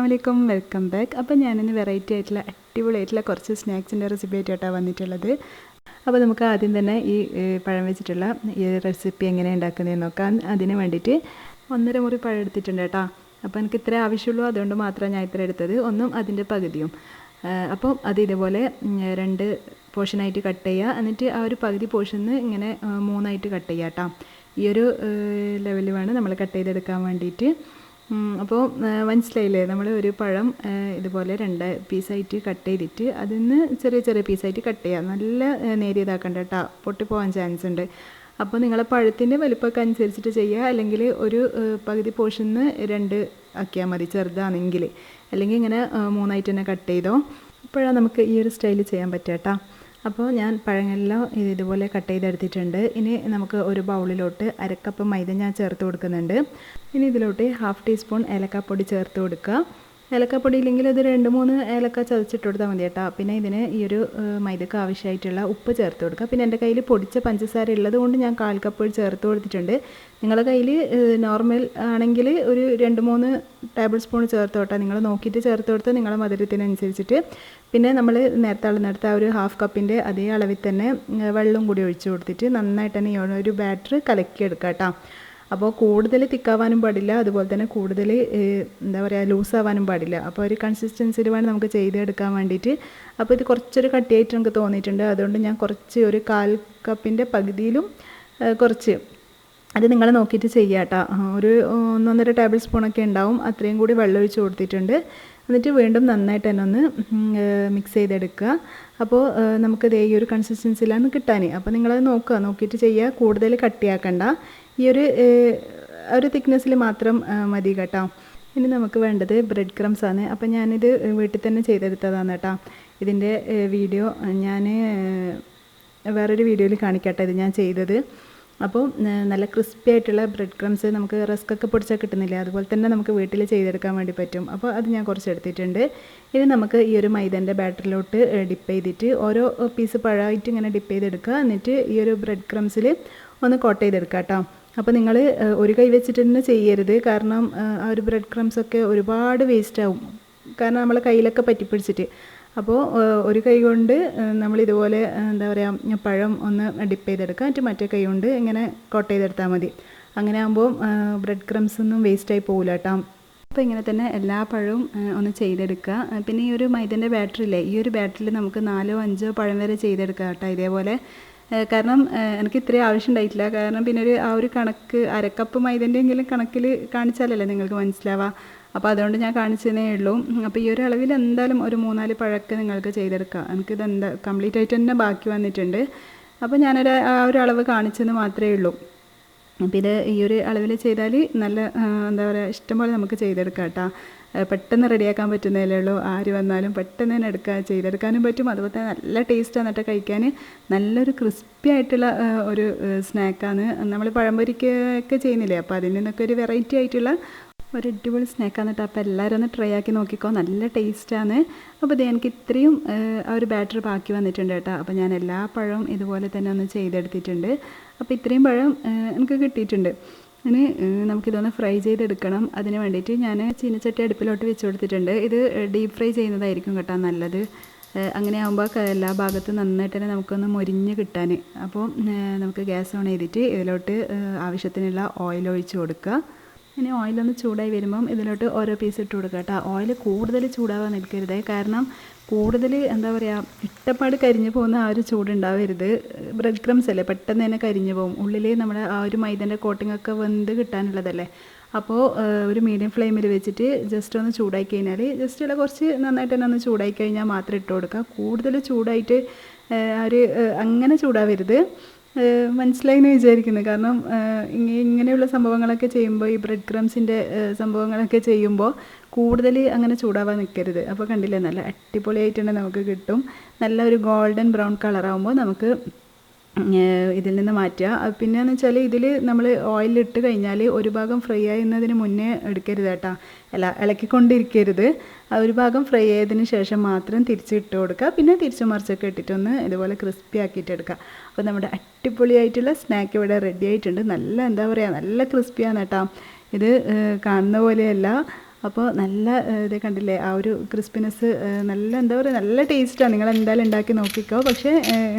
അസ്സലാമലൈക്കും, welcome back. അപ്പോൾ ഞാനിന്ന് വെറൈറ്റി ആയിട്ടുള്ള അടിപൊളിയായിട്ടുള്ള കുറച്ച് സ്നാക്സിൻ്റെ റെസിപ്പി ആയിട്ടാണ് വന്നിട്ടുള്ളത്. അപ്പോൾ നമുക്ക് ആദ്യം തന്നെ ഈ പഴം വെച്ചിട്ടുള്ള ഈ റെസിപ്പി എങ്ങനെ ഉണ്ടാക്കുന്നതെന്ന് നോക്കാം. അതിന് വേണ്ടിയിട്ട് 1.5 മുറി പഴം എടുത്തിട്ടുണ്ട് കേട്ടോ. അപ്പോൾ എനിക്ക് ഇത്ര ആവശ്യമുള്ളൂ, അതുകൊണ്ട് മാത്രമാണ് ഞാൻ ഇത്ര എടുത്തത്, ഒന്നും അതിൻ്റെ പകുതിയും. അപ്പോൾ അത് ഇതുപോലെ 2 പോർഷനായിട്ട് കട്ട് ചെയ്യുക. എന്നിട്ട് ആ ഒരു പകുതി പോർഷന് ഇങ്ങനെ 3ആയിട്ട് കട്ട് ചെയ്യുക കേട്ടോ. ഈ ഒരു ലെവലിൽ വേണം നമ്മൾ കട്ട് ചെയ്തെടുക്കാൻ വേണ്ടിയിട്ട്. അപ്പോൾ മനസ്സിലായില്ലേ, നമ്മൾ ഒരു പഴം ഇതുപോലെ 2 പീസായിട്ട് കട്ട് ചെയ്തിട്ട് അതിൽ നിന്ന് ചെറിയ ചെറിയ പീസായിട്ട് കട്ട് ചെയ്യുക. നല്ല നേരിയതാക്കണ്ട കേട്ടോ, പൊട്ടിപ്പോകാൻ ചാൻസ് ഉണ്ട്. അപ്പോൾ നിങ്ങളെ പഴത്തിൻ്റെ വലിപ്പമൊക്കെ അനുസരിച്ചിട്ട് ചെയ്യുക, അല്ലെങ്കിൽ ഒരു പകുതി പോർഷന് 2 ആക്കിയാൽ മതി ചെറുതാണെങ്കിൽ, അല്ലെങ്കിൽ ഇങ്ങനെ 3ആയിട്ട് തന്നെ കട്ട് ചെയ്തോ. ഇപ്പോഴാണ് നമുക്ക് ഈ ഒരു സ്റ്റൈൽ ചെയ്യാൻ പറ്റുക കേട്ടോ. അപ്പോൾ ഞാൻ പഴങ്ങളെല്ലാം ഇതുപോലെ കട്ട് ചെയ്തെടുത്തിട്ടുണ്ട്. ഇനി നമുക്ക് ഒരു ബൗളിലോട്ട് 1/2 കപ്പ് മൈദ ഞാൻ ചേർത്ത് കൊടുക്കുന്നുണ്ട്. ഇനി ഇതിലോട്ട് 1/2 ടീസ്പൂൺ ഏലക്കാപ്പൊടി ചേർത്ത് കൊടുക്കുക. ഏലക്കാപ്പൊടി ഇല്ലെങ്കിൽ ഇത് 2-3 ഏലക്ക ചതച്ചിട്ട് കൊടുത്താൽ മതി കേട്ടോ. പിന്നെ ഇതിന് ഈ ഒരു മൈദക്ക് ആവശ്യമായിട്ടുള്ള ഉപ്പ് ചേർത്ത് കൊടുക്കുക. പിന്നെ എൻ്റെ കയ്യിൽ പൊടിച്ച പഞ്ചസാര ഉള്ളത് കൊണ്ട് ഞാൻ 1/4 കപ്പ് ചേർത്ത് കൊടുത്തിട്ടുണ്ട്. നിങ്ങളുടെ കയ്യിൽ നോർമൽ ആണെങ്കിൽ ഒരു 2-3 ടേബിൾ സ്പൂൺ ചേർത്ത് കൊടുത്താൽ, നിങ്ങൾ നോക്കിയിട്ട് ചേർത്ത് കൊടുത്താൽ നിങ്ങളുടെ മധുരത്തിനനുസരിച്ചിട്ട്. പിന്നെ നമ്മൾ നേരത്തെ അളന്നെടുത്ത ആ ഒരു 1/2 കപ്പിൻ്റെ അതേ അളവിൽ തന്നെ വെള്ളം കൂടി ഒഴിച്ച് കൊടുത്തിട്ട് നന്നായിട്ട് തന്നെ ഈ ഒരു ബാറ്റർ കലക്കിയെടുക്കുക കേട്ടോ. അപ്പോൾ കൂടുതൽ തിക്കാവാനും പാടില്ല, അതുപോലെ തന്നെ കൂടുതൽ എന്താ പറയുക ലൂസാവാനും പാടില്ല. അപ്പോൾ ഒരു കൺസിസ്റ്റൻസിയിൽ വേണം നമുക്ക് ചെയ്തെടുക്കാൻ വേണ്ടിയിട്ട്. അപ്പോൾ ഇത് കുറച്ചൊരു കട്ടിയായിട്ട് എനിക്ക് തോന്നിയിട്ടുണ്ട്, അതുകൊണ്ട് ഞാൻ കുറച്ച് ഒരു 1/4 കപ്പിൻ്റെ പകുതിയിലും കുറച്ച്, അത് നിങ്ങൾ നോക്കിയിട്ട് ചെയ്യുക കേട്ടോ. ഒരു 1-1.5 ടേബിൾ സ്പൂണൊക്കെ ഉണ്ടാവും, അത്രയും കൂടി വെള്ളം ഒഴിച്ച് കൊടുത്തിട്ടുണ്ട്. എന്നിട്ട് വീണ്ടും നന്നായിട്ട് തന്നെ ഒന്ന് മിക്സ് ചെയ്തെടുക്കുക. അപ്പോൾ നമുക്കത് ഈ ഒരു കൺസിസ്റ്റൻസിയിലാണ് കിട്ടാൻ. അപ്പോൾ നിങ്ങളത് നോക്കിയിട്ട് ചെയ്യുക, കൂടുതൽ കട്ടിയാക്കണ്ട, ഈ ഒരു തിക്നെസ്സിൽ മാത്രം മതി കേട്ടോ. ഇനി നമുക്ക് വേണ്ടത് ബ്രെഡ് ക്രംസ് ആണ്. അപ്പോൾ ഞാനിത് വീട്ടിൽ തന്നെ ചെയ്തെടുത്തതാണ് കേട്ടോ. ഇതിൻ്റെ വീഡിയോ ഞാൻ വേറൊരു വീഡിയോയിൽ കാണിക്കട്ടെ, ഇത് ഞാൻ ചെയ്തത്. അപ്പോൾ നല്ല ക്രിസ്പി ആയിട്ടുള്ള ബ്രെഡ് ക്രംസ് നമുക്ക് റസ്കൊക്കെ പൊടിച്ചാൽ കിട്ടുന്നില്ല, അതുപോലെ തന്നെ നമുക്ക് വീട്ടിൽ ചെയ്തെടുക്കാൻ വേണ്ടി പറ്റും. അപ്പോൾ അത് ഞാൻ കുറച്ച് എടുത്തിട്ടുണ്ട്. ഇനി നമുക്ക് ഈ ഒരു മൈദൻ്റെ ബാറ്ററിലോട്ട് ഡിപ്പ് ചെയ്തിട്ട് ഓരോ പീസ് പഴമായിട്ട് ഇങ്ങനെ ഡിപ്പ് ചെയ്തെടുക്കുക. എന്നിട്ട് ഈ ഒരു ബ്രെഡ് ക്രംസിൽ ഒന്ന് കോട്ട് ചെയ്തെടുക്കുക കേട്ടോ. അപ്പോൾ നിങ്ങൾ ഒരു കൈ വെച്ചിട്ട് തന്നെ ചെയ്യരുത്, കാരണം ആ ഒരു ബ്രെഡ് ക്രംസൊക്കെ ഒരുപാട് വേസ്റ്റ് ആവും, കാരണം നമ്മളെ കയ്യിലൊക്കെ പറ്റിപ്പിടിച്ചിട്ട്. അപ്പോൾ ഒരു കൈ കൊണ്ട് നമ്മളിതുപോലെ എന്താ പറയുക പഴം ഒന്ന് ഡിപ്പ് ചെയ്തെടുക്കുക, എന്നിട്ട് മറ്റേ കൈ കൊണ്ട് ഇങ്ങനെ കോട്ട് ചെയ്തെടുത്താൽ മതി. അങ്ങനെ ആകുമ്പോൾ ബ്രെഡ് ക്രംസ് ഒന്നും വേസ്റ്റായി പോകില്ല കേട്ടോ. അപ്പോൾ ഇങ്ങനെ തന്നെ എല്ലാ പഴവും ഒന്ന് ചെയ്തെടുക്കുക. പിന്നെ ഈ ഒരു മൈദൻ്റെ ബാറ്ററില്ലേ, ഈ ഒരു ബാറ്ററിൽ നമുക്ക് 4-5 പഴം വരെ ചെയ്തെടുക്കുക കേട്ടോ ഇതേപോലെ. കാരണം എനിക്ക് ഇത്രയും ആവശ്യം ഉണ്ടായിട്ടില്ല, കാരണം പിന്നെ ആ ഒരു കണക്ക് 1/2 കപ്പ് മൈദൻ്റെ എങ്കിലും കണക്കിൽ കാണിച്ചാലല്ലേ നിങ്ങൾക്ക് മനസ്സിലാവുക. അപ്പോൾ അതുകൊണ്ട് ഞാൻ കാണിച്ചതേ ഉള്ളൂ. അപ്പോൾ ഈ ഒരു അളവിൽ എന്തായാലും ഒരു 3-4 പഴമൊക്കെ നിങ്ങൾക്ക് ചെയ്തെടുക്കാം. എനിക്കിത് കംപ്ലീറ്റ് ആയിട്ട് തന്നെ ബാക്കി വന്നിട്ടുണ്ട്. അപ്പോൾ ആ ഒരു അളവ് കാണിച്ചെന്ന് മാത്രമേ ഉള്ളൂ. അപ്പോൾ ഇത് ഈ ഒരു അളവിൽ ചെയ്താൽ നല്ല എന്താ പറയുക ഇഷ്ടംപോലെ നമുക്ക് ചെയ്തെടുക്കാം കേട്ടോ. പെട്ടെന്ന് റെഡിയാക്കാൻ പറ്റുന്നതല്ലേ ഉള്ളൂ, ആര് വന്നാലും പെട്ടെന്ന് തന്നെ ചെയ്തെടുക്കാനും പറ്റും. അതുപോലെ തന്നെ നല്ല ടേസ്റ്റാണ് കേട്ടോ കഴിക്കാൻ. നല്ലൊരു ക്രിസ്പി ആയിട്ടുള്ള ഒരു സ്നാക്കാണ്. നമ്മൾ പഴംപൊരിക്കൊക്കെ ചെയ്യുന്നില്ലേ, അപ്പോൾ അതിൽ നിന്നൊക്കെ ഒരു വെറൈറ്റി ആയിട്ടുള്ള ഒരു അടിപൊളി സ്നാക്കാണ് കേട്ടോ. അപ്പോൾ എല്ലാവരും ഒന്ന് ട്രൈ ആക്കി നോക്കിക്കോ, നല്ല ടേസ്റ്റാണ്. അപ്പോൾ ഇത് എനിക്ക് ഇത്രയും ആ ഒരു ബാറ്റർ ബാക്കി വന്നിട്ടുണ്ട് കേട്ടോ. അപ്പോൾ ഞാൻ എല്ലാ പഴവും ഇതുപോലെ തന്നെ ഒന്ന് ചെയ്തെടുത്തിട്ടുണ്ട്. അപ്പോൾ ഇത്രയും പഴം എനിക്ക് കിട്ടിയിട്ടുണ്ട്. ഇനി നമുക്കിതൊന്ന് ഫ്രൈ ചെയ്തെടുക്കണം. അതിന് വേണ്ടിയിട്ട് ഞാൻ ചീനച്ചട്ടി അടുപ്പിലോട്ട് വെച്ച് കൊടുത്തിട്ടുണ്ട്. ഇത് ഡീപ്പ് ഫ്രൈ ചെയ്യുന്നതായിരിക്കും കേട്ടോ നല്ലത്. അങ്ങനെ ആകുമ്പോൾ എല്ലാ ഭാഗത്തും നന്നായിട്ട് തന്നെ നമുക്കൊന്ന് മൊരിഞ്ഞ് കിട്ടാൻ. അപ്പോൾ നമുക്ക് ഗ്യാസ് ഓൺ ചെയ്തിട്ട് ഇതിലോട്ട് ആവശ്യത്തിനുള്ള ഓയിൽ ഒഴിച്ച് കൊടുക്കുക. ഇനി ഓയിലൊന്ന് ചൂടായി വരുമ്പം ഇതിലോട്ട് ഓരോ പീസ് ഇട്ട് കൊടുക്കുക കേട്ടോ. ഓയിൽ കൂടുതൽ ചൂടാവാൻ നിൽക്കരുത്, കാരണം കൂടുതൽ എന്താ പറയുക ഇട്ടപ്പാട് കരിഞ്ഞു പോകുന്ന ആ ഒരു ചൂടുണ്ടാവരുത്. ബ്രെഡ് ക്രംസ് അല്ലേ, പെട്ടെന്ന് തന്നെ കരിഞ്ഞു പോകും. ഉള്ളിൽ നമ്മുടെ ആ ഒരു മൈദൻ്റെ കോട്ടിങ്ങൊക്കെ വെന്ത് കിട്ടാനുള്ളതല്ലേ. അപ്പോൾ ഒരു മീഡിയം ഫ്ലെയിമിൽ വെച്ചിട്ട് ജസ്റ്റ് ഒന്ന് ചൂടായി കഴിഞ്ഞാൽ, ജസ്റ്റ് കുറച്ച് നന്നായിട്ട് തന്നെ ഒന്ന് ചൂടായി കഴിഞ്ഞാൽ മാത്രം ഇട്ട് കൊടുക്കുക. കൂടുതൽ ചൂടായിട്ട് അങ്ങനെ ചൂടാവരുത്. മനസ്സിലായിന്ന് വിചാരിക്കുന്നു, കാരണം ഇങ്ങനെയുള്ള സംഭവങ്ങളൊക്കെ ചെയ്യുമ്പോൾ, ഈ ബ്രെഡ് ക്രംസിൻ്റെ സംഭവങ്ങളൊക്കെ ചെയ്യുമ്പോൾ കൂടുതൽ അങ്ങനെ ചൂടാവാൻ നിൽക്കരുത്. അപ്പോൾ കണ്ടില്ലേ, നല്ല അടിപൊളിയായിട്ട് നമുക്ക് കിട്ടും. നല്ല ഒരു ഗോൾഡൻ ബ്രൗൺ കളറാകുമ്പോൾ നമുക്ക് ഇതിൽ നിന്ന് മാറ്റുക. പിന്നെയെന്ന് വെച്ചാൽ ഇതിൽ നമ്മൾ ഓയിലിട്ട് കഴിഞ്ഞാൽ ഒരു ഭാഗം ഫ്രൈ ആയുന്നതിന് മുന്നേ എടുക്കരുത് കേട്ടോ, ഇളക്കിക്കൊണ്ടിരിക്കരുത്. ഒരു ഭാഗം ഫ്രൈ ആയതിന് ശേഷം മാത്രം തിരിച്ചിട്ട് കൊടുക്കുക. പിന്നെ തിരിച്ചു മറിച്ചൊക്കെ ഇട്ടിട്ടൊന്ന് ഇതുപോലെ ക്രിസ്പി ആക്കിയിട്ട് എടുക്കുക. അപ്പോൾ നമ്മുടെ അടിപൊളിയായിട്ടുള്ള സ്നാക്ക് ഇവിടെ റെഡി ആയിട്ടുണ്ട്. നല്ല എന്താ പറയുക, നല്ല ക്രിസ്പിയാണ് കേട്ടോ. ഇത് കാണുന്ന പോലെയല്ല, അപ്പോൾ നല്ല ഇത് കണ്ടില്ലേ ആ ഒരു ക്രിസ്പിനെസ്, നല്ല എന്താ പറയുക, നല്ല ടേസ്റ്റാണ്. നിങ്ങൾ എന്തായാലും ഉണ്ടാക്കി നോക്കിക്കോ. പക്ഷേ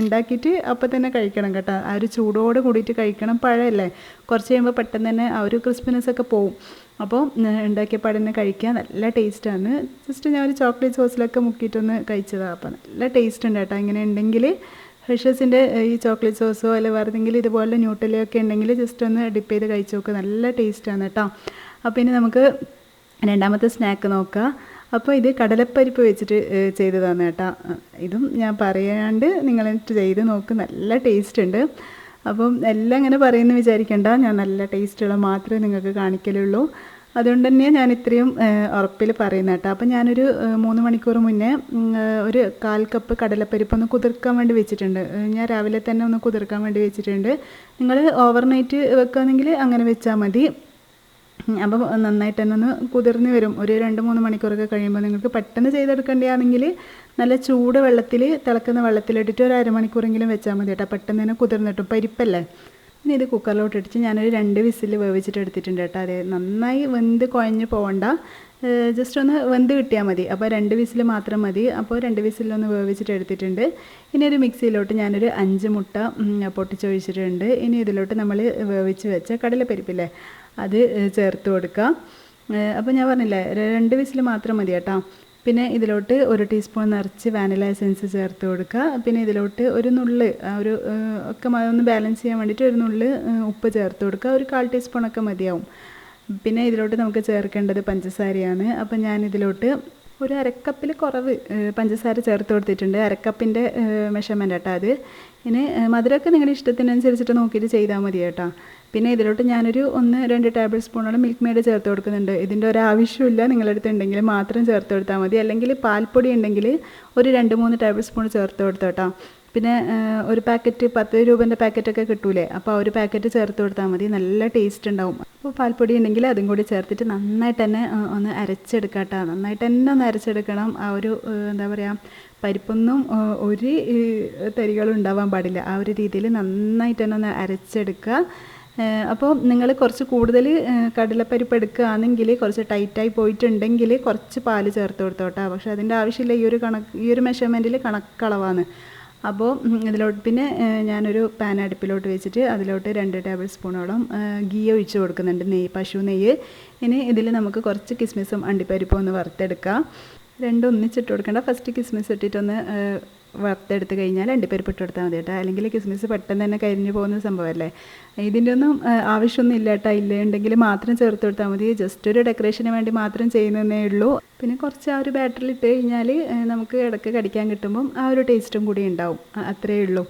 ഉണ്ടാക്കിയിട്ട് അപ്പം തന്നെ കഴിക്കണം കേട്ടോ. ആ ഒരു ചൂടോട് കൂടിയിട്ട് കഴിക്കണം. പഴമല്ലേ, കുറച്ച് കഴിയുമ്പോൾ പെട്ടെന്ന് തന്നെ ആ ഒരു ക്രിസ്പിനെസ് ഒക്കെ പോവും. അപ്പോൾ ഉണ്ടാക്കിയ പാടന്നെ കഴിക്കാൻ നല്ല ടേസ്റ്റാണ്. ജസ്റ്റ് ഞാൻ ഒരു ചോക്ലേറ്റ് സോസിലൊക്കെ മുക്കിയിട്ടൊന്ന് കഴിച്ചതാണ്. അപ്പോൾ നല്ല ടേസ്റ്റ് ഉണ്ട് കേട്ടോ. ഇങ്ങനെ ഉണ്ടെങ്കിൽ ഫ്രഷേഴ്സിൻ്റെ ഈ ചോക്ലേറ്റ് സോസോ അല്ലെങ്കിൽ വേറെ എന്തെങ്കിലും ഇതുപോലെ ന്യൂട്രലയൊക്കെ ഉണ്ടെങ്കിൽ ജസ്റ്റ് ഒന്ന് ഡിപ്പ് ചെയ്ത് കഴിച്ച് നോക്കുക. നല്ല ടേസ്റ്റാണ് കേട്ടോ. അപ്പോൾ ഇനി നമുക്ക് രണ്ടാമത്തെ സ്നാക്ക് നോക്കാം. അപ്പോൾ ഇത് കടലപ്പരിപ്പ് വെച്ചിട്ട് ചെയ്തതാണ് കേട്ടോ. ഇതും ഞാൻ പറയാണ്ട് നിങ്ങൾ ചെയ്ത് നോക്ക്, നല്ല ടേസ്റ്റ് ഉണ്ട്. അപ്പം എല്ലാം ഇങ്ങനെ പറയുമെന്ന് വിചാരിക്കേണ്ട, ഞാൻ നല്ല ടേസ്റ്റുള്ള മാത്രമേ നിങ്ങൾക്ക് കാണിക്കലുള്ളൂ. അതുകൊണ്ട് തന്നെ ഞാൻ ഇത്രയും ഉറപ്പിൽ പറയുന്നത് കേട്ടോ. അപ്പോൾ ഞാനൊരു 3 മണിക്കൂർ മുന്നേ ഒരു 1/4 കപ്പ് കടലപ്പരിപ്പ് ഒന്ന് കുതിർക്കാൻ വേണ്ടി വെച്ചിട്ടുണ്ട്. ഞാൻ രാവിലെ തന്നെ ഒന്ന് കുതിർക്കാൻ വേണ്ടി വെച്ചിട്ടുണ്ട്. നിങ്ങൾ ഓവർനൈറ്റ് വെക്കുകയാണെങ്കിൽ അങ്ങനെ വെച്ചാൽ മതി. അപ്പോൾ നന്നായിട്ട് തന്നെ ഒന്ന് കുതിർന്ന് വരും. ഒരു 2-3 മണിക്കൂറൊക്കെ കഴിയുമ്പോൾ നിങ്ങൾക്ക് പെട്ടെന്ന് ചെയ്തെടുക്കേണ്ടതാണെങ്കിൽ നല്ല ചൂട് വെള്ളത്തിൽ, തിളക്കുന്ന വെള്ളത്തിലിട്ടിട്ട് ഒരു അരമണിക്കൂറെങ്കിലും വെച്ചാൽ മതി കേട്ടോ. പെട്ടെന്ന് തന്നെ കുതിർന്നിട്ടും, പരിപ്പല്ലേ. ഇനി ഇത് കുക്കറിലോട്ട് ഇട്ടിട്ട് ഞാനൊരു 2 വിസിൽ വേവിച്ചിട്ട് എടുത്തിട്ടുണ്ട് കേട്ടോ. അത് നന്നായി വെന്ത് കുഴഞ്ഞ് പോകണ്ട, ജസ്റ്റ് ഒന്ന് വെന്ത് കിട്ടിയാൽ മതി. അപ്പോൾ 2 വിസിൽ മാത്രം മതി. അപ്പോൾ 2 വിസിലൊന്ന് വേവിച്ചിട്ട് എടുത്തിട്ടുണ്ട്. ഇനി ഒരു മിക്സിയിലോട്ട് ഞാനൊരു 5 മുട്ട പൊട്ടിച്ചൊഴിച്ചിട്ടുണ്ട്. ഇനി ഇതിലോട്ട് നമ്മൾ വേവിച്ച് വെച്ച കടലപ്പരിപ്പില്ലേ അത് ചേർത്ത് കൊടുക്കുക. അപ്പോൾ ഞാൻ പറഞ്ഞില്ലേ 2 വിസിൽ മാത്രം മതി കേട്ടോ. പിന്നെ ഇതിലോട്ട് 1 ടീസ്പൂൺ നിറച്ച് വാനില എസൻസ് ചേർത്ത് കൊടുക്കുക. പിന്നെ ഇതിലോട്ട് ഒരു നുള്ള് ഒരു ഒക്കെ ഒന്ന് ബാലൻസ് ചെയ്യാൻ വേണ്ടിയിട്ട് ഒരു നുള്ള് ഉപ്പ് ചേർത്ത് കൊടുക്കുക. ഒരു 1/4 ടീസ്പൂണൊക്കെ മതിയാവും. പിന്നെ ഇതിലോട്ട് നമുക്ക് ചേർക്കേണ്ടത് പഞ്ചസാരയാണ്. അപ്പോൾ ഞാനിതിലോട്ട് ഒരു അരക്കപ്പിൽ കുറവ് പഞ്ചസാര ചേർത്ത് കൊടുത്തിട്ടുണ്ട്. അരക്കപ്പിൻ്റെ മെഷർമെൻറ്റ് കേട്ടോ അത്. ഇനി മധുരമൊക്കെ നിങ്ങളുടെ ഇഷ്ടത്തിനനുസരിച്ചിട്ട് നോക്കിയിട്ട് ചെയ്താൽ മതി കേട്ടോ. പിന്നെ ഇതിലോട്ട് ഞാനൊരു 1-2 ടേബിൾ സ്പൂണോളം മിൽക്ക് മെയ്ഡ് ചേർത്ത് കൊടുക്കുന്നുണ്ട്. ഇതിൻ്റെ ഒരു ആവശ്യമില്ല, നിങ്ങളുടെ അടുത്ത് ഉണ്ടെങ്കിൽ മാത്രം ചേർത്ത് കൊടുത്താൽ മതി. അല്ലെങ്കിൽ പാൽപ്പൊടി ഉണ്ടെങ്കിൽ ഒരു 2-3 ടേബിൾ സ്പൂൺ ചേർത്ത് കൊടുത്തോട്ടോ. പിന്നെ ഒരു പാക്കറ്റ് 10 രൂപേൻ്റെ പാക്കറ്റൊക്കെ കിട്ടൂലേ, അപ്പോൾ ആ ഒരു പാക്കറ്റ് ചേർത്ത് കൊടുത്താൽ മതി, നല്ല ടേസ്റ്റ് ഉണ്ടാവും. അപ്പോൾ പാൽപ്പൊടി ഉണ്ടെങ്കിൽ അതും കൂടി ചേർത്തിട്ട് നന്നായിട്ട് തന്നെ ഒന്ന് അരച്ചെടുക്കാം കേട്ടോ. നന്നായിട്ട് തന്നെ ഒന്ന് അരച്ചെടുക്കണം. ആ ഒരു എന്താ പറയുക, പരിപ്പൊന്നും ഒരു തരികളും ഉണ്ടാവാൻ പാടില്ല. ആ ഒരു രീതിയിൽ നന്നായിട്ട് തന്നെ ഒന്ന് അരച്ചെടുക്കുക. അപ്പോൾ നിങ്ങൾ കുറച്ച് കൂടുതൽ കടലപ്പരിപ്പ് എടുക്കുകയാണെങ്കിൽ, കുറച്ച് ടൈറ്റായി പോയിട്ടുണ്ടെങ്കിൽ കുറച്ച് പാല് ചേർത്ത് കൊടുത്തോട്ടോ. പക്ഷേ അതിൻ്റെ ആവശ്യമില്ല. ഈ ഒരു മെഷർമെൻറ്റിൽ കണക്കളവാണ്. അപ്പോൾ ഇതിലോട്ട് പിന്നെ ഞാനൊരു പാൻ അടുപ്പിലോട്ട് വെച്ചിട്ട് അതിലോട്ട് 2 ടേബിൾ സ്പൂണോളം ഗീ ഒഴിച്ച് കൊടുക്കുന്നുണ്ട്, നെയ്യ്, പശു നെയ്യ്. ഇനി ഇതിൽ നമുക്ക് കുറച്ച് കിസ്മിസും അണ്ടിപ്പരിപ്പും ഒന്ന് വറുത്തെടുക്കാം. രണ്ടും ഒന്നിച്ചിട്ട് കൊടുക്കേണ്ട. ഫസ്റ്റ് കിസ്മിസ് ഇട്ടിട്ടൊന്ന് വറുത്തെടുത്ത് കഴിഞ്ഞാൽ അണ്ടിപ്പരിപ്പ് ഇട്ട് കൊടുത്താൽ മതി കേട്ടോ. അല്ലെങ്കിൽ കിസ്മിസ് പെട്ടെന്ന് തന്നെ കരിഞ്ഞു പോകുന്ന സംഭവമല്ലേ. ഇതിൻ്റെ ഒന്നും ആവശ്യമൊന്നും ഇല്ല കേട്ടോ. ഇല്ലുണ്ടെങ്കിൽ മാത്രം ചേർത്ത് കൊടുത്താൽ മതി. ജസ്റ്റ് ഒരു ഡെക്കറേഷന് വേണ്ടി മാത്രം ചെയ്യുന്നതേ ഉള്ളൂ. പിന്നെ കുറച്ച് ആ ഒരു ബാറ്ററിൽ ഇട്ട് കഴിഞ്ഞാൽ നമുക്ക് ഇടയ്ക്ക് കടിക്കാൻ കിട്ടുമ്പം ആ ഒരു ടേസ്റ്റും കൂടി ഉണ്ടാവും. അത്രയേ ഉള്ളൂ.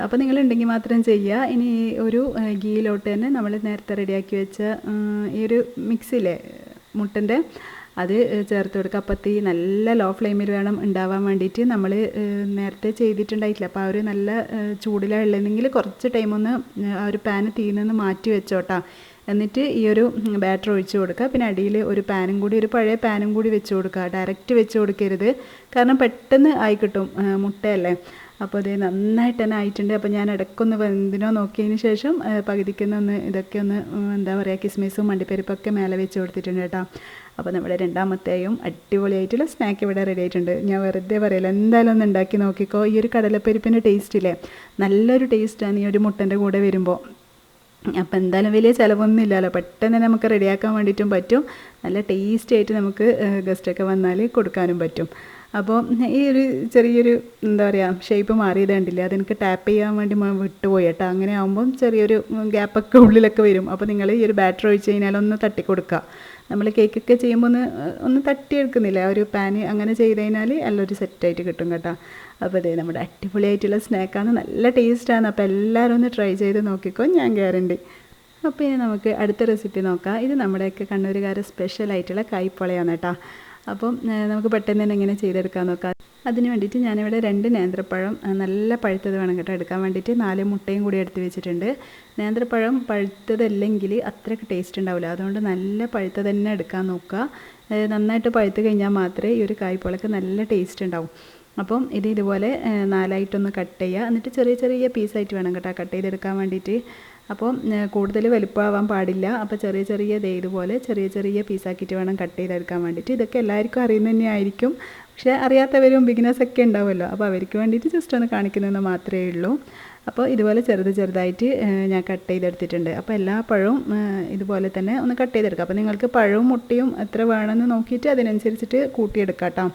അപ്പോൾ നിങ്ങളുണ്ടെങ്കിൽ മാത്രം ചെയ്യുക. ഇനി ഒരു ഗീയിലോട്ട് തന്നെ നമ്മൾ നേരത്തെ റെഡിയാക്കി വെച്ച ഈ ഒരു മിക്സിയിലെ മുട്ടൻ്റെ അത് ചേർത്ത് കൊടുക്കുക. അപ്പത്തി നല്ല ലോ ഫ്ലെയിമിൽ വേണം ഉണ്ടാവാൻ വേണ്ടിയിട്ട്. നമ്മൾ നേരത്തെ ചെയ്തിട്ടുണ്ടായിട്ടില്ല. അപ്പോൾ ആ ഒരു നല്ല ചൂടിലുള്ളതെങ്കിൽ കുറച്ച് ടൈമൊന്ന് ആ ഒരു പാന് തീയിൽ മാറ്റി വെച്ചോട്ടാ. എന്നിട്ട് ഈ ഒരു ബാറ്റർ ഒഴിച്ച് കൊടുക്കുക. പിന്നെ അടിയിൽ ഒരു പാനും കൂടി, ഒരു പഴയ പാനും കൂടി വെച്ച് കൊടുക്കുക. ഡയറക്റ്റ് വെച്ച് കൊടുക്കരുത്, കാരണം പെട്ടെന്ന് ആയി കിട്ടും, മുട്ടയല്ലേ. അപ്പോൾ ഇത് നന്നായിട്ട് തന്നെ ആയിട്ടുണ്ട്. അപ്പോൾ ഞാൻ ഇടയ്ക്കൊന്ന് വെന്തിനോ നോക്കിയതിന് ശേഷം പകുതിക്കൊന്ന് ഇതൊക്കെ ഒന്ന് എന്താ പറയുക, കിസ്മിസും അണ്ടിപ്പരിപ്പൊക്കെ മേലെ വെച്ച് കൊടുത്തിട്ടുണ്ട് കേട്ടോ. അപ്പോൾ നമ്മുടെ രണ്ടാമത്തെയും അടിപൊളിയായിട്ടുള്ള സ്നാക്ക് ഇവിടെ റെഡി ആയിട്ടുണ്ട്. ഞാൻ വെറുതെ പറയില്ല, എന്തായാലും ഒന്ന് ഉണ്ടാക്കി നോക്കിക്കോ. ഈ ഒരു കടലപ്പരിപ്പിൻ്റെ ടേസ്റ്റില്ലേ, നല്ലൊരു ടേസ്റ്റാണ് ഈ ഒരു മുട്ടൻ്റെ കൂടെ വരുമ്പോൾ. അപ്പോൾ എന്തായാലും വലിയ ചിലവൊന്നും ഇല്ലല്ലോ, പെട്ടെന്ന് നമുക്ക് റെഡിയാക്കാൻ വേണ്ടിയിട്ടും പറ്റും. നല്ല ടേസ്റ്റി ആയിട്ട് നമുക്ക് ഗസ്റ്റൊക്കെ വന്നാൽ കൊടുക്കാനും പറ്റും. അപ്പോൾ ഈ ഒരു ചെറിയൊരു എന്താ പറയുക ഷേപ്പ് മാറിയത് കണ്ടില്ലേ, അതെനിക്ക് ടാപ്പ് ചെയ്യാൻ വേണ്ടി വിട്ടുപോയി കേട്ടോ. അങ്ങനെ ആകുമ്പം ചെറിയൊരു ഗ്യാപ്പൊക്കെ ഉള്ളിലൊക്കെ വരും. അപ്പോൾ നിങ്ങൾ ഈ ഒരു ബാറ്റർ ഒഴിച്ച് കഴിഞ്ഞാൽ ഒന്ന് തട്ടിക്കൊടുക്കുക. നമ്മൾ കേക്കൊക്കെ ചെയ്യുമ്പോൾ ഒന്ന് തട്ടിയെടുക്കുന്നില്ല ആ ഒരു പാന്, അങ്ങനെ ചെയ്ത് കഴിഞ്ഞാൽ നല്ലൊരു സെറ്റായിട്ട് കിട്ടും കേട്ടോ. അപ്പോൾ ഇത് നമ്മുടെ അടിപൊളിയായിട്ടുള്ള സ്നാക്കാണ്, നല്ല ടേസ്റ്റാണ്. അപ്പോൾ എല്ലാവരും ഒന്ന് ട്രൈ ചെയ്ത് നോക്കിക്കോ, ഞാൻ ഗ്യാരണ്ടി. അപ്പോൾ ഇനി നമുക്ക് അടുത്ത റെസിപ്പി നോക്കാം. ഇത് നമ്മുടെയൊക്കെ കണ്ണൂരുകാരെ സ്പെഷ്യലായിട്ടുള്ള കായ്പോളയാണ് കേട്ടോ. അപ്പം നമുക്ക് പെട്ടെന്ന് തന്നെ എങ്ങനെ ചെയ്തെടുക്കാൻ നോക്കാം. അതിന് വേണ്ടിയിട്ട് ഞാനിവിടെ 2 നേന്ത്രപ്പഴം നല്ല പഴുത്തത് വേണം കേട്ടോ എടുക്കാൻ വേണ്ടിയിട്ട്. 4 മുട്ടയും കൂടി എടുത്ത് വെച്ചിട്ടുണ്ട്. നേന്ത്രപ്പഴം പഴുത്തതല്ലെങ്കിൽ അത്രയ്ക്ക് ടേസ്റ്റ് ഉണ്ടാവില്ല, അതുകൊണ്ട് നല്ല പഴുത്തത് തന്നെ എടുക്കാൻ നോക്കുക. നന്നായിട്ട് പഴുത്ത് കഴിഞ്ഞാൽ മാത്രമേ ഈ ഒരു കായ്പോളയ്ക്ക് നല്ല ടേസ്റ്റ് ഉണ്ടാവും. അപ്പം ഇതുപോലെ 4ആയിട്ടൊന്ന് കട്ട് ചെയ്യുക. എന്നിട്ട് ചെറിയ ചെറിയ പീസായിട്ട് വേണം കേട്ടോ കട്ട് ചെയ്തെടുക്കാൻ വേണ്ടിയിട്ട്. അപ്പോൾ കൂടുതൽ വലുപ്പമാവാൻ പാടില്ല. അപ്പോൾ ചെറിയ ചെറിയ ഇതുപോലെ ചെറിയ ചെറിയ പീസാക്കിയിട്ട് വേണം കട്ട് ചെയ്തെടുക്കാൻ വേണ്ടിയിട്ട്. ഇതൊക്കെ എല്ലാവർക്കും അറിയുന്ന തന്നെയായിരിക്കും, പക്ഷേ അറിയാത്തവരും ബിഗിനേഴ്സൊക്കെ ഉണ്ടാവുമല്ലോ, അപ്പോൾ അവർക്ക് വേണ്ടിയിട്ട് ജസ്റ്റ് ഒന്ന് കാണിക്കുന്നതെന്ന് മാത്രമേ ഉള്ളൂ. അപ്പോൾ ഇതുപോലെ ചെറുതായിട്ട് ഞാൻ കട്ട് ചെയ്തെടുത്തിട്ടുണ്ട്. അപ്പോൾ എല്ലാ പഴവും ഇതുപോലെ തന്നെ ഒന്ന് കട്ട് ചെയ്തെടുക്കാം. അപ്പോൾ നിങ്ങൾക്ക് പഴവും മുട്ടയും എത്ര വേണമെന്ന് നോക്കിയിട്ട് അതിനനുസരിച്ചിട്ട് കൂട്ടിയെടുക്കാം കേട്ടോ.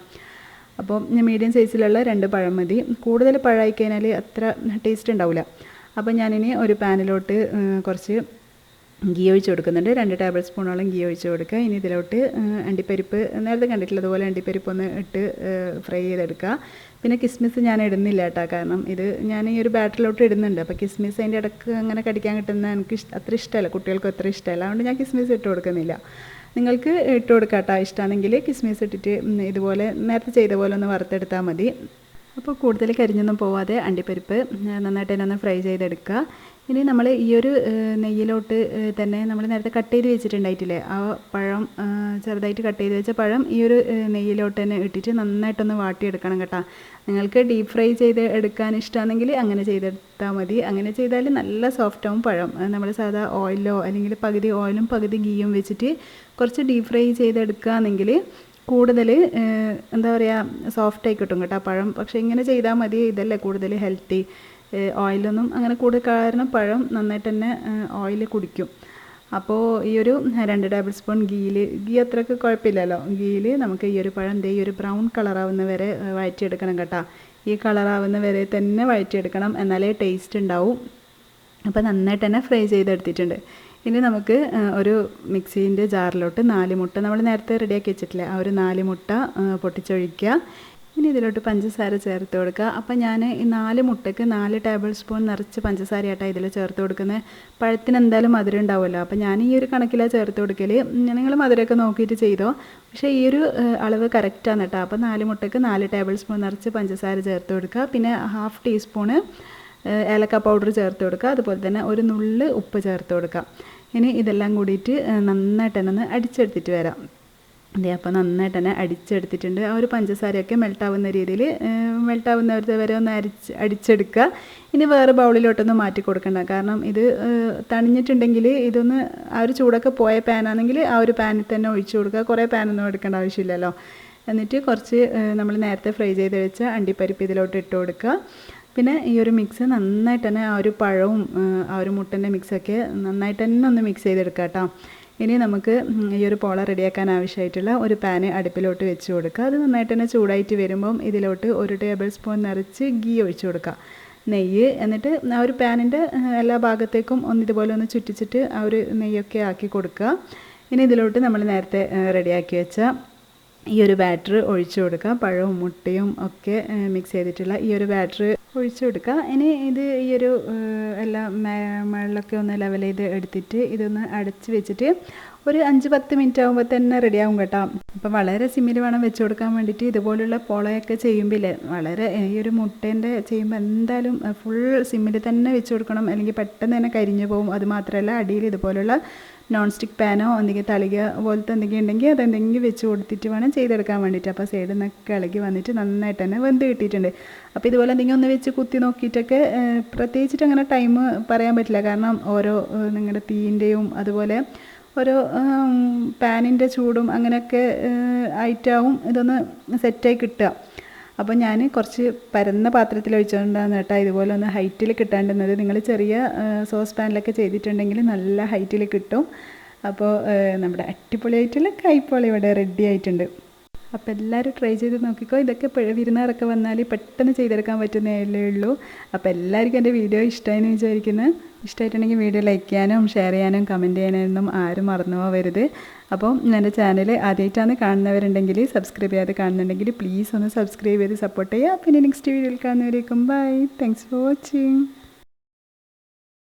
അപ്പോൾ മീഡിയം സൈസിലുള്ള 2 പഴം മതി. കൂടുതൽ പഴമായി കഴിഞ്ഞാൽ അത്ര ടേസ്റ്റ് ഉണ്ടാവില്ല. അപ്പോൾ ഞാനിനി ഒരു പാനിലോട്ട് കുറച്ച് ഗീ ഒഴിച്ച് കൊടുക്കുന്നുണ്ട്. 2 ടേബിൾ സ്പൂണോളം ഗീ ഒഴിച്ച് കൊടുക്കുക. ഇനി ഇതിലോട്ട് അണ്ടിപ്പരിപ്പ്, നേരത്തെ കണ്ടിട്ടുള്ളതുപോലെ അണ്ടിപ്പരിപ്പ് ഒന്ന് ഇട്ട് ഫ്രൈ ചെയ്തെടുക്കുക. പിന്നെ കിസ്മിസ് ഞാൻ ഇടുന്നില്ല കേട്ടോ, കാരണം ഇത് ഞാൻ ഈ ഒരു ബാറ്ററിലോട്ട് ഇടുന്നുണ്ട്. അപ്പോൾ കിസ്മിസ് അതിൻ്റെ ഇടയ്ക്ക് അങ്ങനെ കടിക്കാൻ കിട്ടുന്ന എനിക്ക് അത്ര ഇഷ്ടമല്ല, കുട്ടികൾക്കും അത്ര ഇഷ്ടമല്ല. അതുകൊണ്ട് ഞാൻ കിസ്മിസ് ഇട്ട് കൊടുക്കുന്നില്ല. നിങ്ങൾക്ക് ഇട്ട് കൊടുക്കാം കേട്ടോ, ഇഷ്ടമാണെങ്കിൽ കിസ്മിസ് ഇട്ടിട്ട് ഇതുപോലെ നേരത്തെ ചെയ്ത പോലെ ഒന്ന് വറുത്തെടുത്താൽ മതി. അപ്പോൾ കൂടുതൽ കരിഞ്ഞൊന്നും പോവാതെ അണ്ടിപ്പരിപ്പ് നന്നായിട്ട് തന്നെ ഒന്ന് ഫ്രൈ ചെയ്തെടുക്കുക. ഇനി നമ്മൾ ഈ ഒരു നെയ്യിലോട്ട് തന്നെ നമ്മൾ നേരത്തെ കട്ട് ചെയ്ത് വെച്ചിട്ടുണ്ടായിട്ടില്ലേ, ആ പഴം ചെറുതായിട്ട് കട്ട് ചെയ്ത് വെച്ച പഴം ഈ ഒരു നെയ്യിലോട്ട് തന്നെ ഇട്ടിട്ട് നന്നായിട്ടൊന്ന് വാട്ടിയെടുക്കണം കേട്ടോ. നിങ്ങൾക്ക് ഡീപ്പ് ഫ്രൈ ചെയ്ത് എടുക്കാൻ ഇഷ്ടമാണെങ്കിൽ അങ്ങനെ ചെയ്തെടുത്താൽ മതി. അങ്ങനെ ചെയ്താൽ നല്ല സോഫ്റ്റാവും പഴം. നമ്മൾ സാധാ ഓയിലോ അല്ലെങ്കിൽ പകുതി ഓയിലും പകുതി ഗീയും വെച്ചിട്ട് കുറച്ച് ഡീപ്പ് ഫ്രൈ ചെയ്തെടുക്കുകയാണെങ്കിൽ കൂടുതൽ എന്താ പറയുക സോഫ്റ്റായി കിട്ടും കേട്ടോ പഴം. പക്ഷേ ഇങ്ങനെ ചെയ്താൽ മതി, ഇതല്ലേ കൂടുതൽ ഹെൽത്തി. ഓയിലൊന്നും അങ്ങനെ കൂടുതൽ കാരണം പഴം നന്നായിട്ട് തന്നെ ഓയിൽ കുടിക്കും. അപ്പോൾ ഈ ഒരു 2 ടേബിൾ സ്പൂൺ ഗീ അത്രയ്ക്ക് കുഴപ്പമില്ലല്ലോ. ഗീയിൽ നമുക്ക് ഈ ഒരു പഴം ഈ ഒരു ബ്രൗൺ കളറാവുന്ന വരെ വഴറ്റിയെടുക്കണം കേട്ടോ. ഈ കളറാവുന്ന വരെ തന്നെ വഴറ്റിയെടുക്കണം, എന്നാലേ ടേസ്റ്റ് ഉണ്ടാവും. അപ്പോൾ നന്നായിട്ട് തന്നെ ഫ്രൈ ചെയ്തെടുത്തിട്ടുണ്ട്. ഇനി നമുക്ക് ഒരു മിക്സീൻ്റെ ജാറിലോട്ട് 4 മുട്ട നമ്മൾ നേരത്തെ റെഡിയാക്കി വെച്ചിട്ടില്ലേ, ആ ഒരു 4 മുട്ട പൊട്ടിച്ചൊഴിക്കുക. ഇനി ഇതിലോട്ട് പഞ്ചസാര ചേർത്ത് കൊടുക്കുക. അപ്പോൾ ഞാൻ ഈ 4 മുട്ടയ്ക്ക് 4 ടേബിൾ സ്പൂൺ നിറച്ച് പഞ്ചസാരയായിട്ടാണ് ഇതിൽ ചേർത്ത് കൊടുക്കുന്നത്. പഴത്തിന് എന്തായാലും മധുരം ഉണ്ടാവുമല്ലോ, അപ്പോൾ ഞാൻ ഈ ഒരു കണക്കിലാണ് ചേർത്ത് കൊടുക്കൽ. നിങ്ങൾ മധുരമൊക്കെ നോക്കിയിട്ട് ചെയ്തോ, പക്ഷേ ഈ ഒരു അളവ് കറക്റ്റാണ് കേട്ടോ. അപ്പോൾ 4 മുട്ടയ്ക്ക് 4 ടേബിൾ സ്പൂൺ നിറച്ച് പഞ്ചസാര ചേർത്ത് കൊടുക്കുക. പിന്നെ 1/2 ടീസ്പൂണ് ഏലക്ക പൗഡർ ചേർത്ത് കൊടുക്കുക. അതുപോലെ തന്നെ ഒരു നുള്ള് ഉപ്പ് ചേർത്ത് കൊടുക്കുക. ഇനി ഇതെല്ലാം കൂടിയിട്ട് നന്നായിട്ട് തന്നെ ഒന്ന് അടിച്ചെടുത്തിട്ട് വരാം. അതെ, അപ്പോൾ നന്നായിട്ട് തന്നെ അടിച്ചെടുത്തിട്ടുണ്ട്. ആ ഒരു പഞ്ചസാരയൊക്കെ മെൽട്ടാവുന്ന രീതിയിൽ മെൽട്ടാവുന്നവരെ വരെ ഒന്ന് അടിച്ചെടുക്കുക. ഇനി വേറെ ബൗളിലോട്ടൊന്ന് മാറ്റി കൊടുക്കണ്ട, കാരണം ഇത് തണിഞ്ഞിട്ടുണ്ടെങ്കിൽ ഇതൊന്ന് ആ ഒരു ചൂടൊക്കെ പോയ പാനാണെങ്കിൽ ആ ഒരു പാനിൽ തന്നെ ഒഴിച്ചു കൊടുക്കുക. കുറേ പാനൊന്നും എടുക്കേണ്ട ആവശ്യമില്ലല്ലോ. എന്നിട്ട് കുറച്ച് നമ്മൾ നേരത്തെ ഫ്രൈ ചെയ്ത് വെച്ച അണ്ടിപ്പരിപ്പ് ഇതിലോട്ട് ഇട്ട് കൊടുക്കുക. പിന്നെ ഈ ഒരു മിക്സ് നന്നായിട്ട് തന്നെ ആ ഒരു പഴവും ആ ഒരു മുട്ടൻ്റെ മിക്സൊക്കെ നന്നായിട്ട് തന്നെ ഒന്ന് മിക്സ് ചെയ്തെടുക്കുക കേട്ടോ. ഇനി നമുക്ക് ഈ ഒരു പോള റെഡിയാക്കാൻ ആവശ്യമായിട്ടുള്ള ഒരു പാന് അടുപ്പിലോട്ട് വെച്ച് കൊടുക്കുക. അത് നന്നായിട്ട് തന്നെ ചൂടായിട്ട് വരുമ്പം ഇതിലോട്ട് 1 ടേബിൾ സ്പൂൺ നിറച്ച് ഗീ ഒഴിച്ച് കൊടുക്കുക, നെയ്യ്. എന്നിട്ട് ആ ഒരു പാനിൻ്റെ എല്ലാ ഭാഗത്തേക്കും ഇതുപോലെ ഒന്ന് ചുറ്റിച്ചിട്ട് ആ ഒരു നെയ്യൊക്കെ ആക്കി കൊടുക്കുക. ഇനി ഇതിലോട്ട് നമ്മൾ നേരത്തെ റെഡിയാക്കി വെച്ച ഈ ഒരു ബാറ്റർ ഒഴിച്ചു കൊടുക്കുക. പഴവും മുട്ടയും ഒക്കെ മിക്സ് ചെയ്തിട്ടുള്ള ഈ ഒരു ബാറ്റർ ഒഴിച്ചു കൊടുക്കുക. ഇനി ഇത് ഈ ഒരു എല്ലാം മുകളിലൊക്കെ ഒന്ന് ലെവൽ ചെയ്ത് എടുത്തിട്ട് ഇതൊന്ന് അടച്ച് വെച്ചിട്ട് ഒരു 5-10 മിനിറ്റ് ആകുമ്പോൾ തന്നെ റെഡിയാകും കേട്ടോ. അപ്പോൾ വളരെ സിമ്മിൽ വേണം വെച്ച് കൊടുക്കാൻ വേണ്ടിയിട്ട്. ഇതുപോലുള്ള പോളയൊക്കെ ചെയ്യുമ്പോൾ വളരെ ഈ ഒരു മുട്ടേൻ്റെ ചെയ്യുമ്പോൾ എന്തായാലും ഫുൾ സിമ്മിൽ തന്നെ വെച്ച് കൊടുക്കണം, അല്ലെങ്കിൽ പെട്ടെന്ന് തന്നെ കരിഞ്ഞു പോകും. അതുമാത്രമല്ല അടിയിൽ ഇതുപോലുള്ള നോൺ സ്റ്റിക്ക് പാനോ എന്തെങ്കിലും തളിക പോലത്തെ എന്തെങ്കിലും ഉണ്ടെങ്കിൽ അതെന്തെങ്കിലും വെച്ച് കൊടുത്തിട്ട് വേണം ചെയ്തെടുക്കാൻ വേണ്ടിയിട്ട്. അപ്പോൾ സൈഡിൽ നിന്നൊക്കെ ഇളകി വന്നിട്ട് നന്നായിട്ട് തന്നെ വെന്ത് കിട്ടിയിട്ടുണ്ട്. അപ്പോൾ ഇതുപോലെ എന്തെങ്കിലും ഒന്ന് വെച്ച് കുത്തി നോക്കിയിട്ടൊക്കെ പ്രത്യേകിച്ചിട്ട് അങ്ങനെ ടൈം പറയാൻ പറ്റില്ല, കാരണം ഓരോ നിങ്ങളുടെ തീൻ്റെയും അതുപോലെ ഓരോ പാനിൻ്റെ ചൂടും അങ്ങനെയൊക്കെ ആയിട്ടാവും ഇതൊന്ന് സെറ്റായി കിട്ടുക. അപ്പോൾ ഞാൻ കുറച്ച് പരന്ന പാത്രത്തിൽ ഒഴിച്ചുകൊണ്ടാണ് കേട്ടോ ഇതുപോലെ ഒന്ന് ഹൈറ്റിൽ കിട്ടാണ്ടുന്നത്. നിങ്ങൾ ചെറിയ സോസ് പാനിലൊക്കെ ചെയ്തിട്ടുണ്ടെങ്കിൽ നല്ല ഹൈറ്റിൽ കിട്ടും. അപ്പോൾ നമ്മുടെ അടിപൊളിയായിട്ടുള്ള കൈപ്പോള ഇവിടെ റെഡി ആയിട്ടുണ്ട്. അപ്പോൾ എല്ലാവരും ട്രൈ ചെയ്ത് നോക്കിക്കോ. ഇതൊക്കെ വിരുന്നാറൊക്കെ വന്നാൽ പെട്ടെന്ന് ചെയ്തെടുക്കാൻ പറ്റുന്നതല്ലേ ഉള്ളൂ. അപ്പോൾ എല്ലാവർക്കും എൻ്റെ വീഡിയോ ഇഷ്ടമായെന്ന് വിചാരിക്കുന്നത്. ഇഷ്ടമായിട്ടുണ്ടെങ്കിൽ വീഡിയോ ലൈക്ക് ചെയ്യാനും ഷെയർ ചെയ്യാനും കമൻറ്റ് ചെയ്യാനൊന്നും ആരും മറന്നു പോകരുത്. അപ്പോൾ എൻ്റെ ചാനൽ ആദ്യമായിട്ടാണ് കാണുന്നവരുണ്ടെങ്കിൽ സബ്സ്ക്രൈബ് ചെയ്യാതെ കാണുന്നുണ്ടെങ്കിൽ പ്ലീസ് ഒന്ന് സബ്സ്ക്രൈബ് ചെയ്ത് സപ്പോർട്ട് ചെയ്യുക. പിന്നെ നെക്സ്റ്റ് വീഡിയോയിൽ കാണുന്നവരേക്കും ബൈ. Thanks for watching.